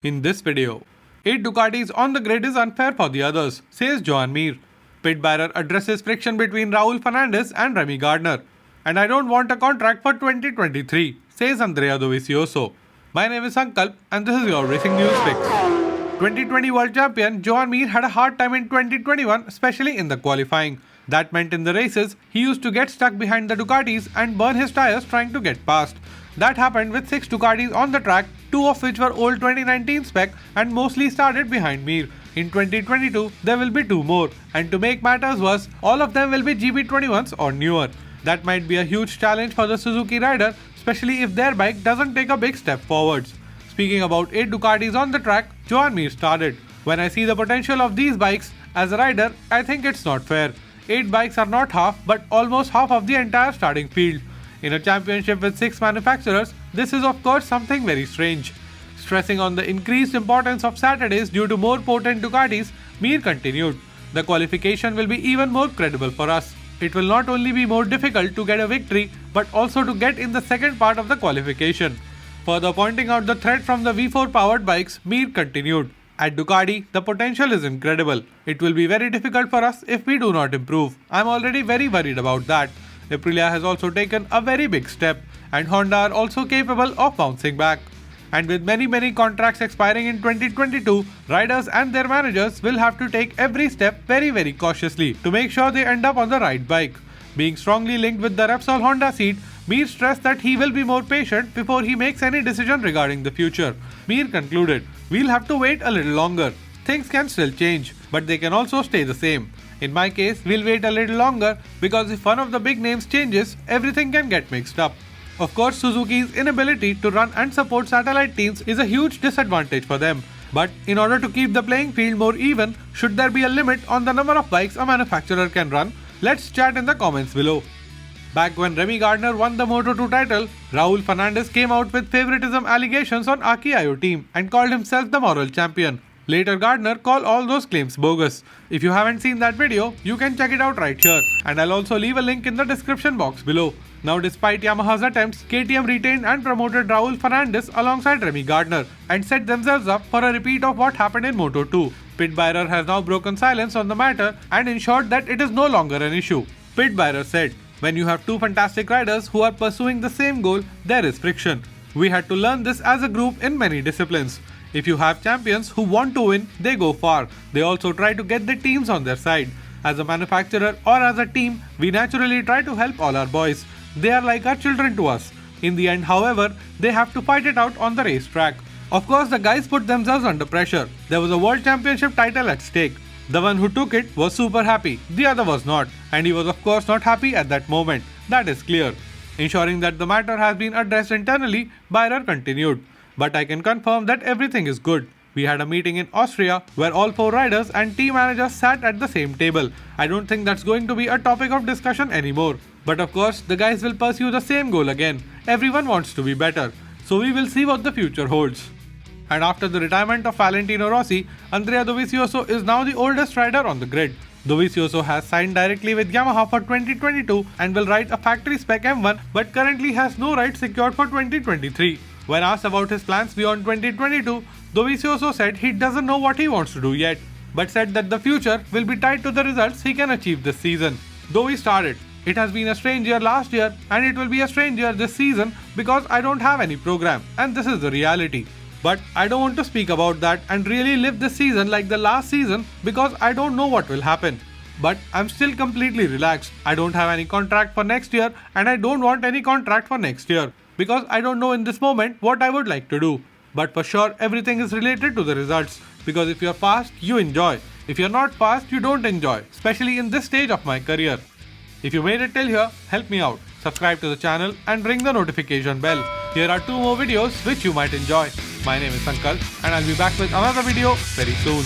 In this video, 8 Ducatis on the grid is unfair for the others, says Joan Mir. Pit Beirer addresses friction between Fernandez and Gardner. And I don't want a contract for 2023, says Andrea Dovizioso. My name is Sankalp and this is your Racing News Fix. 2020 World Champion Joan Mir had a hard time in 2021, especially in the qualifying. That meant in the races, he used to get stuck behind the Ducatis and burn his tires trying to get past. That happened with 6 Ducatis on the track, 2 of which were old 2019 spec and mostly started behind Mir. In 2022, there will be 2 more, and to make matters worse, all of them will be GB21s or newer. That might be a huge challenge for the Suzuki rider, especially if their bike doesn't take a big step forwards. Speaking about 8 Ducatis on the track, Joan Mir started. When I see the potential of these bikes, as a rider, I think it's not fair. 8 bikes are not half, but almost half of the entire starting field. In a championship with 6 manufacturers, this is of course something very strange. Stressing on the increased importance of Saturdays due to more potent Ducatis, Mir continued. The qualification will be even more credible for us. It will not only be more difficult to get a victory, but also to get in the second part of the qualification. Further pointing out the threat from the V4 powered bikes, Mir continued. At Ducati, the potential is incredible. It will be very difficult for us if we do not improve. I'm already very worried about that. Aprilia has also taken a very big step, and Honda are also capable of bouncing back. And with many contracts expiring in 2022, riders and their managers will have to take every step very cautiously to make sure they end up on the right bike. Being strongly linked with the Repsol Honda seat, Mir stressed that he will be more patient before he makes any decision regarding the future. Mir concluded, "We'll have to wait a little longer. Things can still change, but they can also stay the same. In my case, we'll wait a little longer because if one of the big names changes, everything can get mixed up." Of course, Suzuki's inability to run and support satellite teams is a huge disadvantage for them. But in order to keep the playing field more even, should there be a limit on the number of bikes a manufacturer can run? Let's chat in the comments below. Back when Gardner won the Moto2 title, Fernandez came out with favoritism allegations on Aki team and called himself the moral champion. Later, Gardner called all those claims bogus. If you haven't seen that video, you can check it out right here, and I'll also leave a link in the description box below. Now, despite Yamaha's attempts, KTM retained and promoted Fernandez alongside Gardner and set themselves up for a repeat of what happened in Moto2. Pit Beirer has now broken silence on the matter and ensured that it is no longer an issue. Pit Beirer said, "When you have 2 fantastic riders who are pursuing the same goal, there is friction. We had to learn this as a group in many disciplines. If you have champions who want to win, they go far. They also try to get the teams on their side. As a manufacturer or as a team, we naturally try to help all our boys. They are like our children to us. In the end, however, they have to fight it out on the racetrack." Of course, the guys put themselves under pressure. There was a world championship title at stake. The one who took it was super happy, the other was not, and he was of course not happy at that moment. That is clear. Ensuring that the matter has been addressed internally, Beirer continued. "But I can confirm that everything is good. We had a meeting in Austria where all 4 riders and team managers sat at the same table. I don't think that's going to be a topic of discussion anymore. But of course, the guys will pursue the same goal again. Everyone wants to be better. So we will see what the future holds." And after the retirement of Valentino Rossi, Andrea Dovizioso is now the oldest rider on the grid. Dovizioso has signed directly with Yamaha for 2022 and will ride a factory spec M1, but currently has no rights secured for 2023. When asked about his plans beyond 2022, Dovizioso said he doesn't know what he wants to do yet, but said that the future will be tied to the results he can achieve this season. Dovi started, "It has been a strange year last year and it will be a strange year this season because I don't have any program, and this is the reality. But I don't want to speak about that and really live this season like the last season because I don't know what will happen. But I'm still completely relaxed. I don't have any contract for next year and I don't want any contract for next year because I don't know in this moment what I would like to do. But for sure, everything is related to the results because if you're fast, you enjoy. If you're not fast, you don't enjoy, especially in this stage of my career." If you made it till here, help me out. Subscribe to the channel and ring the notification bell. Here are 2 more videos which you might enjoy. My name is Sankalp and I'll be back with another video very soon.